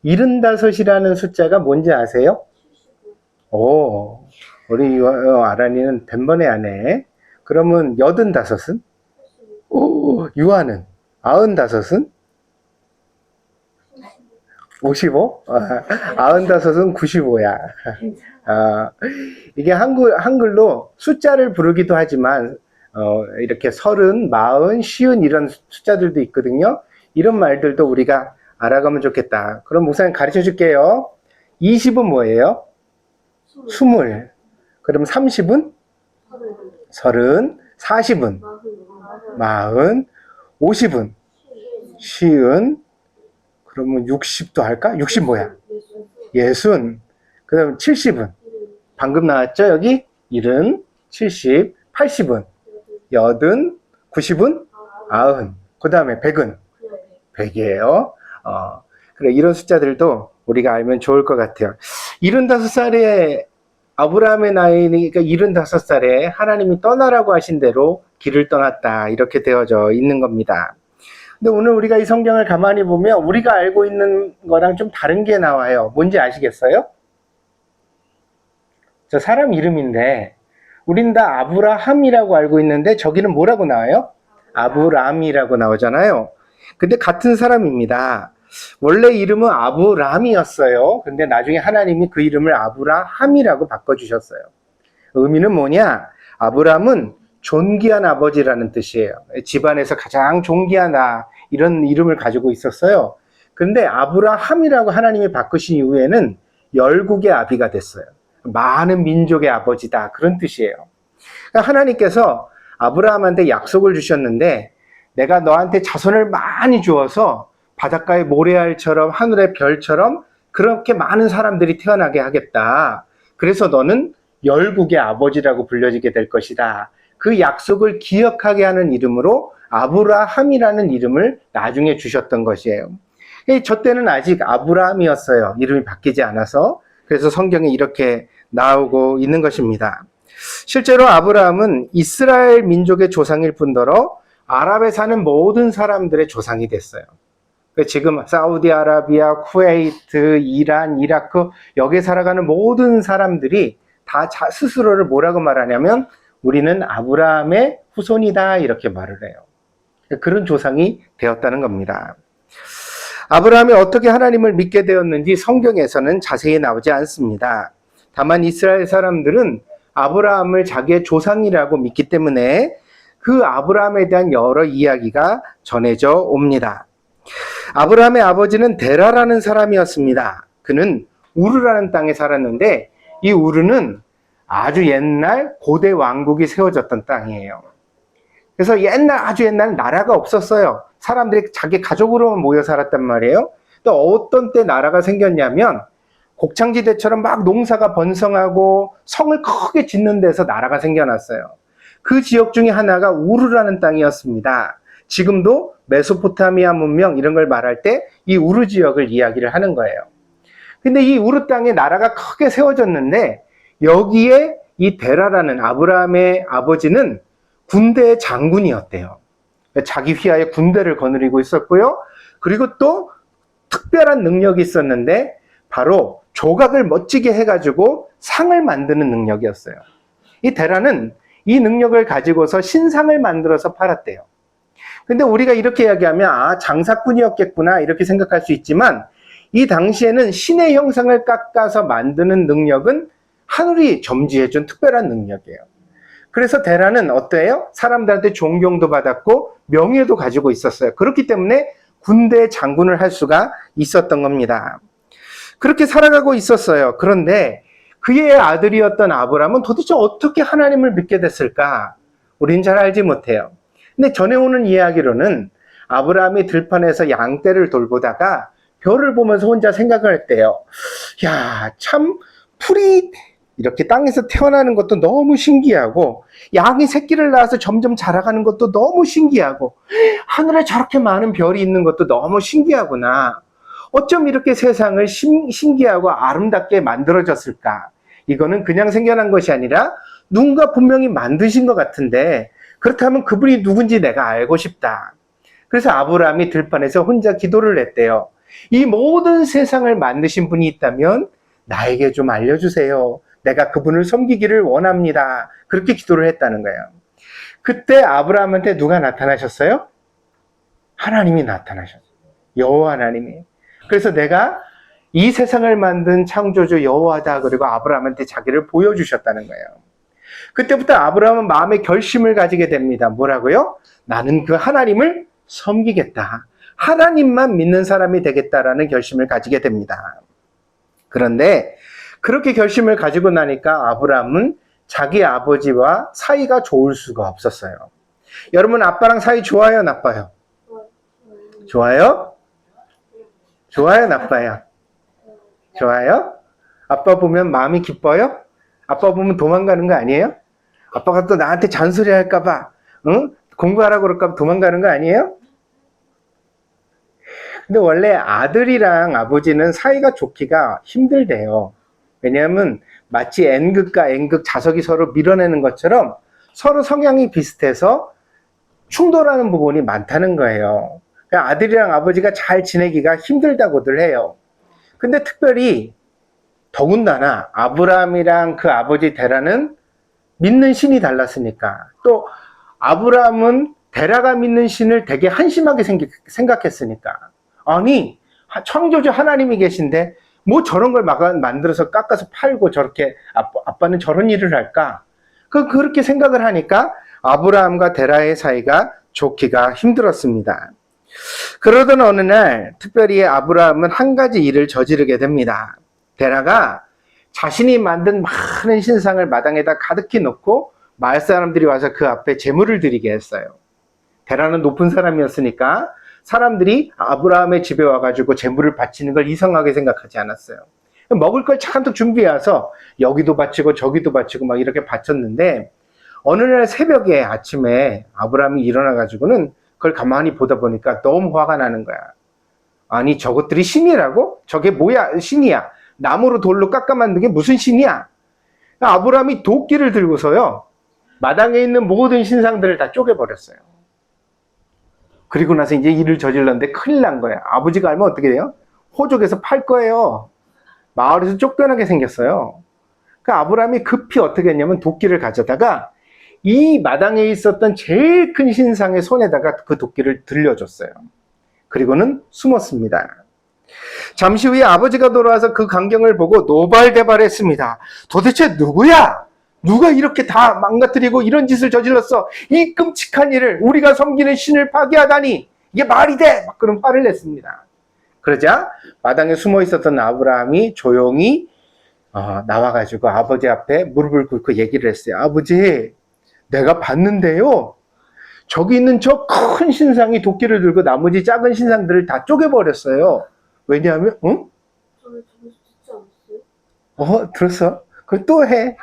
75이라는 숫자가 뭔지 아세요? 오, 우리 아란이는 단번에 아네. 그러면 85은? 오, 유아는? 95은? 55? 95은 95야. 이게 한글로 숫자를 부르기도 하지만, 이렇게 30, 40, 50 이런 숫자들도 있거든요. 이런 말들도 우리가 알아가면 좋겠다. 그럼 목사님 가르쳐 줄게요. 20은 뭐예요? 20. 그럼 30은? 30. 40은? 40. 50은? 50. 그러면 60도 할까? 60 뭐야? 60. 그 다음 70은? 방금 나왔죠? 여기? 70, 70, 80은? 80, 90은? 90. 그 다음에 100은? 100이에요. 그래, 이런 숫자들도 우리가 알면 좋을 것 같아요. 75살에 아브라함의 나이니까 75살에 하나님이 떠나라고 하신 대로 길을 떠났다. 이렇게 되어져 있는 겁니다. 근데 오늘 우리가 이 성경을 가만히 보면 우리가 알고 있는 거랑 좀 다른 게 나와요. 뭔지 아시겠어요? 저 사람 이름인데 우린 다 아브라함이라고 알고 있는데 저기는 뭐라고 나와요? 아브람이라고 나오잖아요. 근데 같은 사람입니다. 원래 이름은 아브람이었어요. 근데 나중에 하나님이 그 이름을 아브라함이라고 바꿔주셨어요. 의미는 뭐냐? 아브람은 존귀한 아버지라는 뜻이에요. 집안에서 가장 존귀하다 이런 이름을 가지고 있었어요. 그런데 아브라함이라고 하나님이 바꾸신 이후에는 열국의 아비가 됐어요. 많은 민족의 아버지다 그런 뜻이에요. 그러니까 하나님께서 아브라함한테 약속을 주셨는데 내가 너한테 자손을 많이 주어서 바닷가의 모래알처럼 하늘의 별처럼 그렇게 많은 사람들이 태어나게 하겠다. 그래서 너는 열국의 아버지라고 불려지게 될 것이다. 그 약속을 기억하게 하는 이름으로 아브라함이라는 이름을 나중에 주셨던 것이에요. 저 때는 아직 아브라함이었어요. 이름이 바뀌지 않아서. 그래서 성경에 이렇게 나오고 있는 것입니다. 실제로 아브라함은 이스라엘 민족의 조상일 뿐더러 아랍에 사는 모든 사람들의 조상이 됐어요. 지금 사우디아라비아, 쿠웨이트, 이란, 이라크 여기에 살아가는 모든 사람들이 다 스스로를 뭐라고 말하냐면 우리는 아브라함의 후손이다 이렇게 말을 해요. 그런 조상이 되었다는 겁니다. 아브라함이 어떻게 하나님을 믿게 되었는지 성경에서는 자세히 나오지 않습니다. 다만 이스라엘 사람들은 아브라함을 자기의 조상이라고 믿기 때문에 그 아브라함에 대한 여러 이야기가 전해져 옵니다. 아브라함의 아버지는 데라라는 사람이었습니다. 그는 우르라는 땅에 살았는데 이 우르는 아주 옛날 고대 왕국이 세워졌던 땅이에요. 그래서 아주 옛날 나라가 없었어요. 사람들이 자기 가족으로만 모여 살았단 말이에요. 또 어떤 때 나라가 생겼냐면 곡창지대처럼 막 농사가 번성하고 성을 크게 짓는 데서 나라가 생겨났어요. 그 지역 중에 하나가 우르라는 땅이었습니다. 지금도 메소포타미아 문명 이런 걸 말할 때 이 우르 지역을 이야기를 하는 거예요. 근데 이 우르 땅에 나라가 크게 세워졌는데 여기에 이 데라라는 아브라함의 아버지는 군대의 장군이었대요. 자기 휘하에 군대를 거느리고 있었고요. 그리고 또 특별한 능력이 있었는데 바로 조각을 멋지게 해가지고 상을 만드는 능력이었어요. 이 데라는 이 능력을 가지고서 신상을 만들어서 팔았대요. 근데 우리가 이렇게 이야기하면 장사꾼이었겠구나 이렇게 생각할 수 있지만 이 당시에는 신의 형상을 깎아서 만드는 능력은 하늘이 점지해준 특별한 능력이에요. 그래서 데라는 어때요? 사람들한테 존경도 받았고 명예도 가지고 있었어요. 그렇기 때문에 군대 장군을 할 수가 있었던 겁니다. 그렇게 살아가고 있었어요. 그런데 그의 아들이었던 아브라함은 도대체 어떻게 하나님을 믿게 됐을까? 우린 잘 알지 못해요. 근데 전해오는 이야기로는 아브라함이 들판에서 양떼를 돌보다가 별을 보면서 혼자 생각을 했대요. 야, 참 풀이 이렇게 땅에서 태어나는 것도 너무 신기하고 양이 새끼를 낳아서 점점 자라가는 것도 너무 신기하고 하늘에 저렇게 많은 별이 있는 것도 너무 신기하구나. 어쩜 이렇게 세상을 신기하고 아름답게 만들어졌을까? 이거는 그냥 생겨난 것이 아니라 누군가 분명히 만드신 것 같은데 그렇다면 그분이 누군지 내가 알고 싶다. 그래서 아브라함이 들판에서 혼자 기도를 했대요. 이 모든 세상을 만드신 분이 있다면 나에게 좀 알려주세요. 내가 그분을 섬기기를 원합니다. 그렇게 기도를 했다는 거예요. 그때 아브라함한테 누가 나타나셨어요? 하나님이 나타나셨어요. 여호와 하나님이. 그래서 내가 이 세상을 만든 창조주 여호와다. 그리고 아브라함한테 자기를 보여주셨다는 거예요. 그때부터 아브라함은 마음의 결심을 가지게 됩니다. 뭐라고요? 나는 그 하나님을 섬기겠다. 하나님만 믿는 사람이 되겠다라는 결심을 가지게 됩니다. 그런데 그렇게 결심을 가지고 나니까 아브라함은 자기 아버지와 사이가 좋을 수가 없었어요. 여러분, 아빠랑 사이 좋아요, 나빠요? 좋아요? 좋아요, 나빠요? 좋아요? 아빠 보면 마음이 기뻐요? 아빠 보면 도망가는 거 아니에요? 아빠가 또 나한테 잔소리 할까봐, 응? 공부하라고 그럴까봐 도망가는 거 아니에요? 근데 원래 아들이랑 아버지는 사이가 좋기가 힘들대요. 왜냐하면 마치 N극과 N극 자석이 서로 밀어내는 것처럼 서로 성향이 비슷해서 충돌하는 부분이 많다는 거예요. 아들이랑 아버지가 잘 지내기가 힘들다고들 해요. 근데 특별히 더군다나 아브라함이랑 그 아버지 데라는 믿는 신이 달랐으니까, 또 아브라함은 데라가 믿는 신을 되게 한심하게 생각했으니까, 아니 창조주 하나님이 계신데 뭐 저런 걸 만들어서 깎아서 팔고 저렇게 아빠는 저런 일을 할까? 그렇게 생각을 하니까 아브라함과 데라의 사이가 좋기가 힘들었습니다. 그러던 어느 날 특별히 아브라함은 한 가지 일을 저지르게 됩니다. 데라가 자신이 만든 많은 신상을 마당에다 가득히 놓고 마을 사람들이 와서 그 앞에 제물을 드리게 했어요. 데라는 높은 사람이었으니까 사람들이 아브라함의 집에 와가지고 제물을 바치는 걸 이상하게 생각하지 않았어요. 먹을 걸 잔뜩 준비해서 여기도 바치고 저기도 바치고 막 이렇게 바쳤는데, 어느 날 새벽에 아침에 아브라함이 일어나가지고는 그걸 가만히 보다 보니까 너무 화가 나는 거야. 아니 저것들이 신이라고? 저게 뭐야? 신이야. 나무로 돌로 깎아 만든 게 무슨 신이야? 아브라함이 도끼를 들고서요, 마당에 있는 모든 신상들을 다 쪼개버렸어요. 그리고 나서 이제 일을 저질렀는데 큰일 난 거야. 아버지가 알면 어떻게 돼요? 호족에서 팔 거예요. 마을에서 쫓겨나게 생겼어요. 그러니까 아브라함이 급히 어떻게 했냐면 도끼를 가져다가 이 마당에 있었던 제일 큰 신상의 손에다가 그 도끼를 들려줬어요. 그리고는 숨었습니다. 잠시 후에 아버지가 돌아와서 그 광경을 보고 노발대발했습니다. 도대체 누구야? 누가 이렇게 다 망가뜨리고 이런 짓을 저질렀어? 이 끔찍한 일을, 우리가 섬기는 신을 파괴하다니 이게 말이 돼! 막 그런 화를 냈습니다. 그러자 마당에 숨어 있었던 아브라함이 조용히 나와가지고 아버지 앞에 무릎을 꿇고 얘기를 했어요. 아버지, 내가 봤는데요, 저기 있는 저 큰 신상이 도끼를 들고 나머지 작은 신상들을 다 쪼개버렸어요. 왜냐하면, 응? 들었어? 그걸 또 해.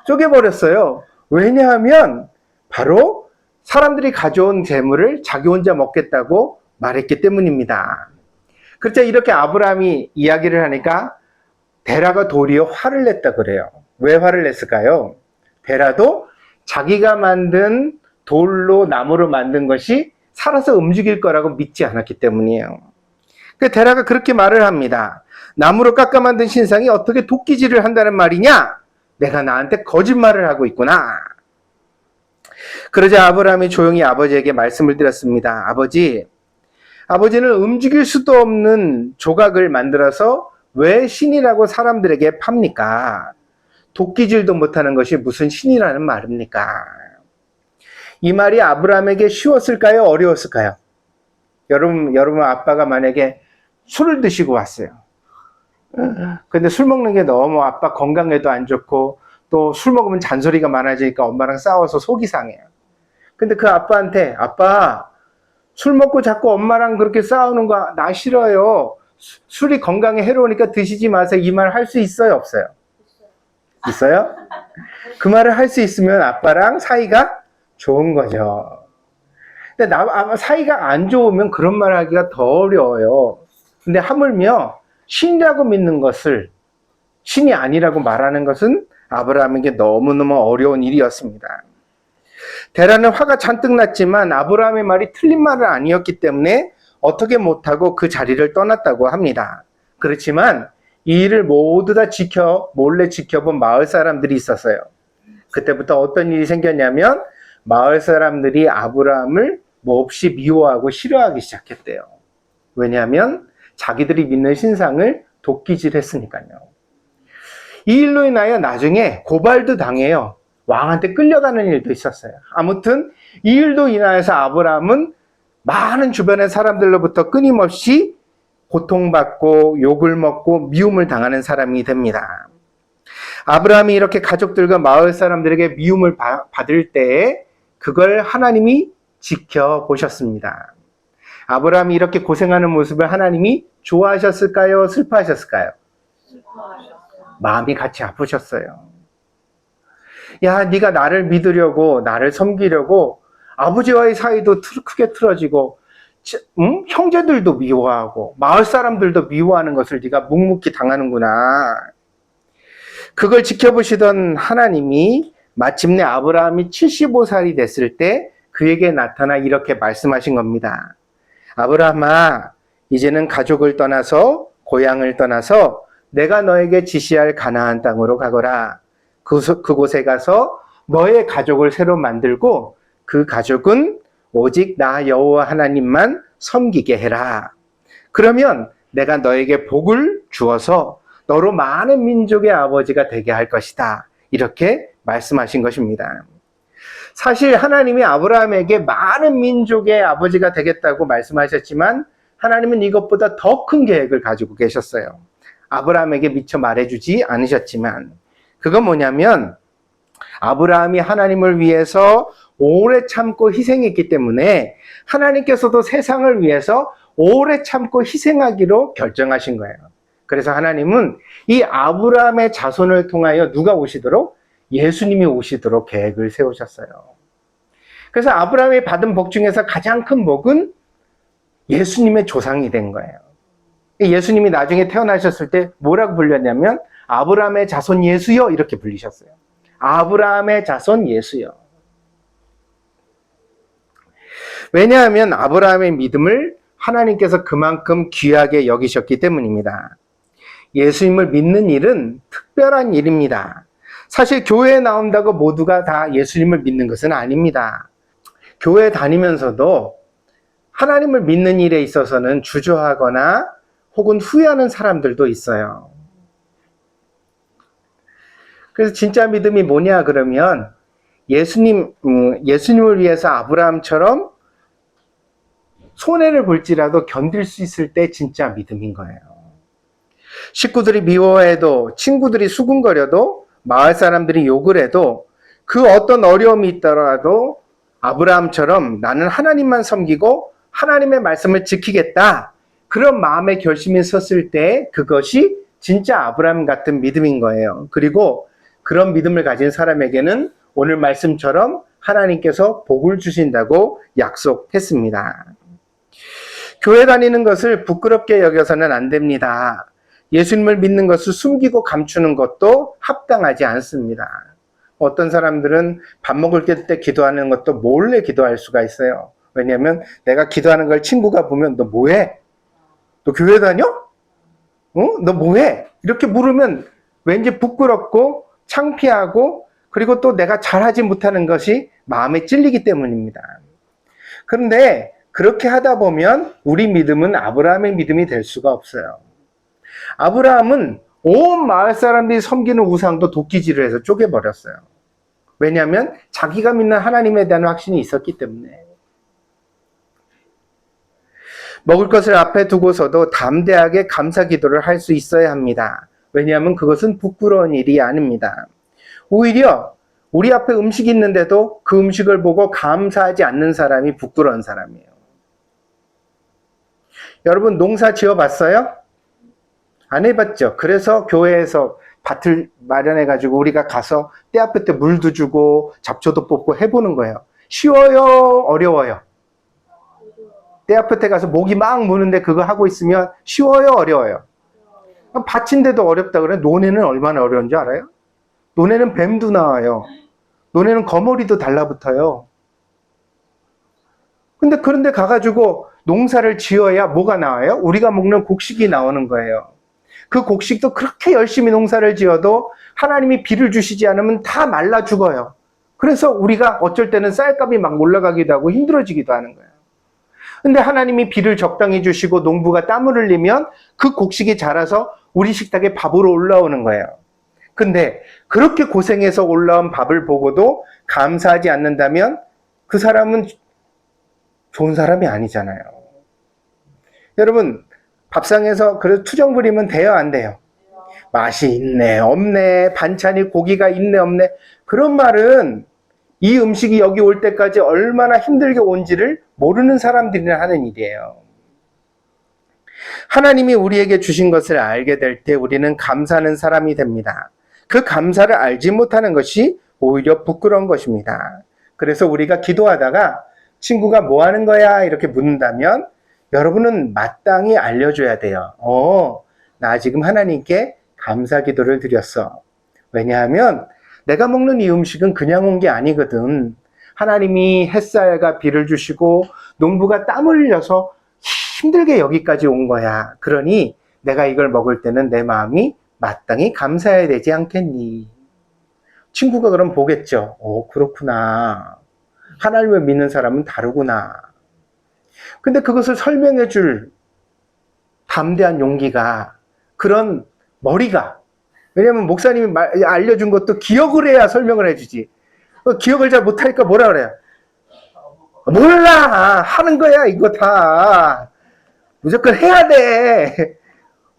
쪼개버렸어요. 왜냐하면 바로 사람들이 가져온 재물을 자기 혼자 먹겠다고 말했기 때문입니다. 그렇자 이렇게 아브라함이 이야기를 하니까 데라가 도리어 화를 냈다 그래요. 왜 화를 냈을까요? 데라도 자기가 만든 돌로 나무로 만든 것이 살아서 움직일 거라고 믿지 않았기 때문이에요. 그 데라가 그렇게 말을 합니다. 나무로 깎아 만든 신상이 어떻게 도끼질을 한다는 말이냐? 내가 나한테 거짓말을 하고 있구나. 그러자 아브라함이 조용히 아버지에게 말씀을 드렸습니다. 아버지는 움직일 수도 없는 조각을 만들어서 왜 신이라고 사람들에게 팝니까? 도끼질도 못하는 것이 무슨 신이라는 말입니까? 이 말이 아브라함에게 쉬웠을까요? 어려웠을까요? 여러분 아빠가 만약에 술을 드시고 왔어요. 근데 술 먹는 게 너무 아빠 건강에도 안 좋고 또 술 먹으면 잔소리가 많아지니까 엄마랑 싸워서 속이 상해요. 근데 그 아빠한테, 아빠, 술 먹고 자꾸 엄마랑 그렇게 싸우는 거 나 싫어요. 술이 건강에 해로우니까 드시지 마세요. 이 말 할 수 있어요? 없어요? 있어요? 그 말을 할 수 있으면 아빠랑 사이가 좋은 거죠. 근데 사이가 안 좋으면 그런 말 하기가 더 어려워요. 근데 하물며 신이라고 믿는 것을 신이 아니라고 말하는 것은 아브라함에게 너무너무 어려운 일이었습니다. 데라는 화가 잔뜩 났지만 아브라함의 말이 틀린 말은 아니었기 때문에 어떻게 못하고 그 자리를 떠났다고 합니다. 그렇지만 이 일을 모두 다 몰래 지켜본 마을 사람들이 있었어요. 그때부터 어떤 일이 생겼냐면 마을 사람들이 아브라함을 몹시 미워하고 싫어하기 시작했대요. 왜냐하면 자기들이 믿는 신상을 도끼질했으니까요. 이 일로 인하여 나중에 고발도 당해요. 왕한테 끌려가는 일도 있었어요. 아무튼 이 일도 인하여서 아브라함은 많은 주변의 사람들로부터 끊임없이 고통받고 욕을 먹고 미움을 당하는 사람이 됩니다. 아브라함이 이렇게 가족들과 마을 사람들에게 미움을 받을 때에 그걸 하나님이 지켜보셨습니다. 아브라함이 이렇게 고생하는 모습을 하나님이 좋아하셨을까요? 슬퍼하셨을까요? 마음이 같이 아프셨어요. 야, 네가 나를 믿으려고 나를 섬기려고 아버지와의 사이도 크게 틀어지고 형제들도 미워하고 마을 사람들도 미워하는 것을 네가 묵묵히 당하는구나. 그걸 지켜보시던 하나님이 마침내 아브라함이 75살이 됐을 때 그에게 나타나 이렇게 말씀하신 겁니다. 아브라함아, 이제는 가족을 떠나서 고향을 떠나서 내가 너에게 지시할 가나안 땅으로 가거라. 그곳에 가서 너의 가족을 새로 만들고 그 가족은 오직 나 여호와 하나님만 섬기게 해라. 그러면 내가 너에게 복을 주어서 너로 많은 민족의 아버지가 되게 할 것이다. 이렇게 말씀하신 것입니다. 사실 하나님이 아브라함에게 많은 민족의 아버지가 되겠다고 말씀하셨지만 하나님은 이것보다 더 큰 계획을 가지고 계셨어요. 아브라함에게 미처 말해주지 않으셨지만 그건 뭐냐면 아브라함이 하나님을 위해서 오래 참고 희생했기 때문에 하나님께서도 세상을 위해서 오래 참고 희생하기로 결정하신 거예요. 그래서 하나님은 이 아브라함의 자손을 통하여 누가 오시도록? 예수님이 오시도록 계획을 세우셨어요. 그래서 아브라함이 받은 복 중에서 가장 큰 복은 예수님의 조상이 된 거예요. 예수님이 나중에 태어나셨을 때 뭐라고 불렸냐면 아브라함의 자손 예수여 이렇게 불리셨어요. 아브라함의 자손 예수여. 왜냐하면 아브라함의 믿음을 하나님께서 그만큼 귀하게 여기셨기 때문입니다. 예수님을 믿는 일은 특별한 일입니다. 사실 교회에 나온다고 모두가 다 예수님을 믿는 것은 아닙니다. 교회 다니면서도 하나님을 믿는 일에 있어서는 주저하거나 혹은 후회하는 사람들도 있어요. 그래서 진짜 믿음이 뭐냐 그러면 예수님을 위해서 아브라함처럼 손해를 볼지라도 견딜 수 있을 때 진짜 믿음인 거예요. 식구들이 미워해도 친구들이 수군거려도 마을 사람들이 욕을 해도 그 어떤 어려움이 있더라도 아브라함처럼 나는 하나님만 섬기고 하나님의 말씀을 지키겠다. 그런 마음의 결심이 섰을 때 그것이 진짜 아브라함 같은 믿음인 거예요. 그리고 그런 믿음을 가진 사람에게는 오늘 말씀처럼 하나님께서 복을 주신다고 약속했습니다. 교회 다니는 것을 부끄럽게 여겨서는 안 됩니다. 예수님을 믿는 것을 숨기고 감추는 것도 합당하지 않습니다. 어떤 사람들은 밥 먹을 때 기도하는 것도 몰래 기도할 수가 있어요. 왜냐하면 내가 기도하는 걸 친구가 보면 너 뭐해? 너 교회 다녀? 너 뭐해? 이렇게 물으면 왠지 부끄럽고 창피하고 그리고 또 내가 잘하지 못하는 것이 마음에 찔리기 때문입니다. 그런데 그렇게 하다 보면 우리 믿음은 아브라함의 믿음이 될 수가 없어요. 아브라함은 온 마을 사람들이 섬기는 우상도 도끼질을 해서 쪼개버렸어요. 왜냐하면 자기가 믿는 하나님에 대한 확신이 있었기 때문에. 먹을 것을 앞에 두고서도 담대하게 감사 기도를 할 수 있어야 합니다. 왜냐하면 그것은 부끄러운 일이 아닙니다. 오히려 우리 앞에 음식이 있는데도 그 음식을 보고 감사하지 않는 사람이 부끄러운 사람이에요. 여러분 농사 지어봤어요? 안 해봤죠? 그래서 교회에서 밭을 마련해가지고 우리가 가서 때 앞에 때 물도 주고 잡초도 뽑고 해보는 거예요. 쉬워요? 어려워요? 때 앞에 때 가서 모기 막 무는데 그거 하고 있으면 쉬워요? 어려워요? 밭인데도 어렵다 그래? 논에는 얼마나 어려운 줄 알아요? 논에는 뱀도 나와요. 논에는 거머리도 달라붙어요. 근데 그런데 가가지고 농사를 지어야 뭐가 나와요? 우리가 먹는 곡식이 나오는 거예요. 그 곡식도 그렇게 열심히 농사를 지어도 하나님이 비를 주시지 않으면 다 말라 죽어요. 그래서 우리가 어쩔 때는 쌀값이 막 올라가기도 하고 힘들어지기도 하는 거예요. 근데 하나님이 비를 적당히 주시고 농부가 땀을 흘리면 그 곡식이 자라서 우리 식탁에 밥으로 올라오는 거예요. 근데 그렇게 고생해서 올라온 밥을 보고도 감사하지 않는다면 그 사람은 좋은 사람이 아니잖아요. 여러분, 밥상에서 그래도 투정 부리면 돼요, 안 돼요? 맛이 있네, 없네, 반찬이 고기가 있네, 없네. 그런 말은 이 음식이 여기 올 때까지 얼마나 힘들게 온지를 모르는 사람들이나 하는 일이에요. 하나님이 우리에게 주신 것을 알게 될 때 우리는 감사하는 사람이 됩니다. 그 감사를 알지 못하는 것이 오히려 부끄러운 것입니다. 그래서 우리가 기도하다가 친구가 뭐 하는 거야? 이렇게 묻는다면 여러분은 마땅히 알려줘야 돼요. 나 지금 하나님께 감사 기도를 드렸어. 왜냐하면 내가 먹는 이 음식은 그냥 온 게 아니거든. 하나님이 햇살과 비를 주시고 농부가 땀을 흘려서 힘들게 여기까지 온 거야. 그러니 내가 이걸 먹을 때는 내 마음이 마땅히 감사해야 되지 않겠니? 친구가 그럼 보겠죠. 그렇구나. 하나님을 믿는 사람은 다르구나. 근데 그것을 설명해 줄 담대한 용기가, 그런 머리가, 왜냐면 목사님이 알려준 것도 기억을 해야 설명을 해주지. 기억을 잘 못하니까 뭐라 그래요? 몰라! 하는 거야, 이거 다. 무조건 해야 돼.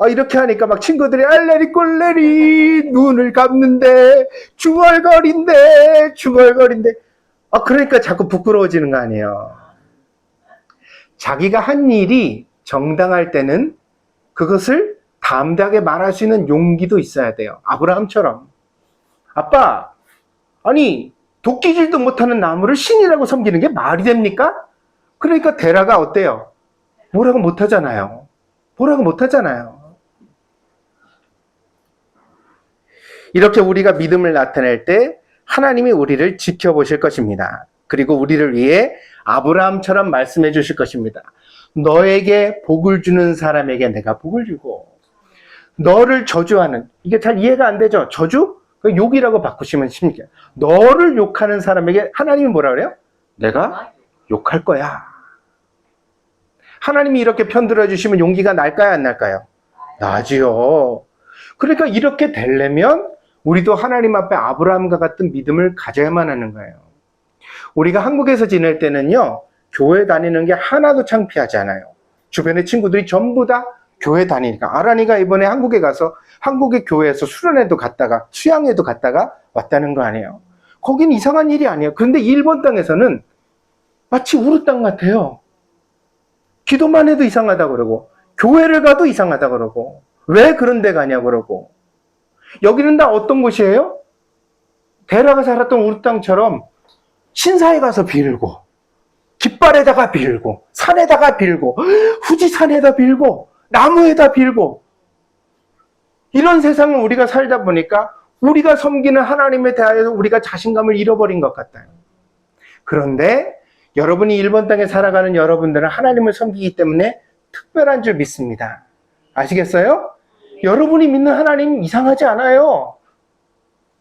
이렇게 하니까 막 친구들이 알레리 꼴레리 눈을 감는데 중얼거린대. 그러니까 자꾸 부끄러워지는 거 아니에요. 자기가 한 일이 정당할 때는 그것을 담대하게 말할 수 있는 용기도 있어야 돼요. 아브라함처럼. 아빠, 아니 도끼질도 못하는 나무를 신이라고 섬기는 게 말이 됩니까? 그러니까 데라가 어때요? 뭐라고 못하잖아요. 이렇게 우리가 믿음을 나타낼 때 하나님이 우리를 지켜보실 것입니다. 그리고 우리를 위해 아브라함처럼 말씀해 주실 것입니다. 너에게 복을 주는 사람에게 내가 복을 주고, 너를 저주하는, 이게 잘 이해가 안 되죠? 저주? 욕이라고 바꾸시면 쉽게. 너를 욕하는 사람에게 하나님이 뭐라 그래요? 내가 욕할 거야. 하나님이 이렇게 편들어 주시면 용기가 날까요, 안 날까요? 나지요. 그러니까 이렇게 되려면 우리도 하나님 앞에 아브라함과 같은 믿음을 가져야만 하는 거예요. 우리가 한국에서 지낼 때는요, 교회 다니는 게 하나도 창피하지 않아요. 주변의 친구들이 전부 다 교회 다니니까. 아란이가 이번에 한국에 가서 한국의 교회에서 수련회도 갔다가 수양회도 갔다가 왔다는 거 아니에요. 거긴 이상한 일이 아니에요. 그런데 일본 땅에서는 마치 우르 땅 같아요. 기도만 해도 이상하다 그러고, 교회를 가도 이상하다 그러고, 왜 그런 데 가냐 그러고. 여기는 다 어떤 곳이에요? 데라가 살았던 우르 땅처럼 신사에 가서 빌고, 깃발에다가 빌고, 산에다가 빌고, 후지산에다 빌고, 나무에다 빌고, 이런 세상을 우리가 살다 보니까 우리가 섬기는 하나님에 대하여서 우리가 자신감을 잃어버린 것 같아요. 그런데 여러분이 일본 땅에 살아가는 여러분들은 하나님을 섬기기 때문에 특별한 줄 믿습니다. 아시겠어요? 여러분이 믿는 하나님 이상하지 않아요.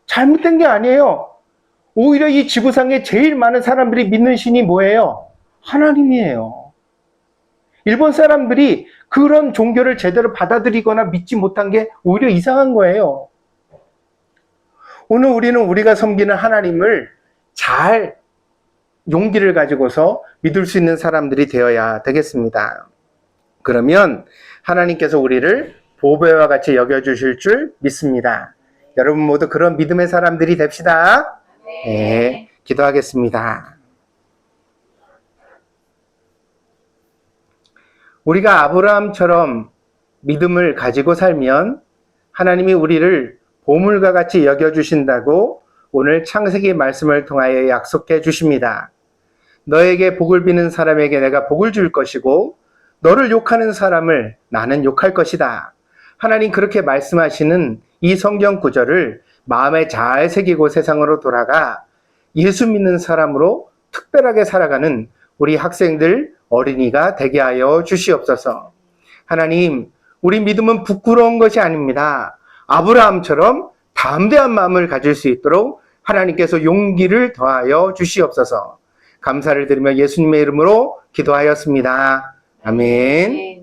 잘못된 게 아니에요. 오히려 이 지구상에 제일 많은 사람들이 믿는 신이 뭐예요? 하나님이에요. 일본 사람들이 그런 종교를 제대로 받아들이거나 믿지 못한 게 오히려 이상한 거예요. 오늘 우리는 우리가 섬기는 하나님을 잘 용기를 가지고서 믿을 수 있는 사람들이 되어야 되겠습니다. 그러면 하나님께서 우리를 보배와 같이 여겨주실 줄 믿습니다. 여러분 모두 그런 믿음의 사람들이 됩시다. 네, 기도하겠습니다. 우리가 아브라함처럼 믿음을 가지고 살면 하나님이 우리를 보물과 같이 여겨주신다고 오늘 창세기 말씀을 통하여 약속해 주십니다. 너에게 복을 비는 사람에게 내가 복을 줄 것이고 너를 욕하는 사람을 나는 욕할 것이다. 하나님 그렇게 말씀하시는 이 성경 구절을 마음에 잘 새기고 세상으로 돌아가 예수 믿는 사람으로 특별하게 살아가는 우리 학생들, 어린이가 되게 하여 주시옵소서. 하나님, 우리 믿음은 부끄러운 것이 아닙니다. 아브라함처럼 담대한 마음을 가질 수 있도록 하나님께서 용기를 더하여 주시옵소서. 감사를 드리며 예수님의 이름으로 기도하였습니다. 아멘.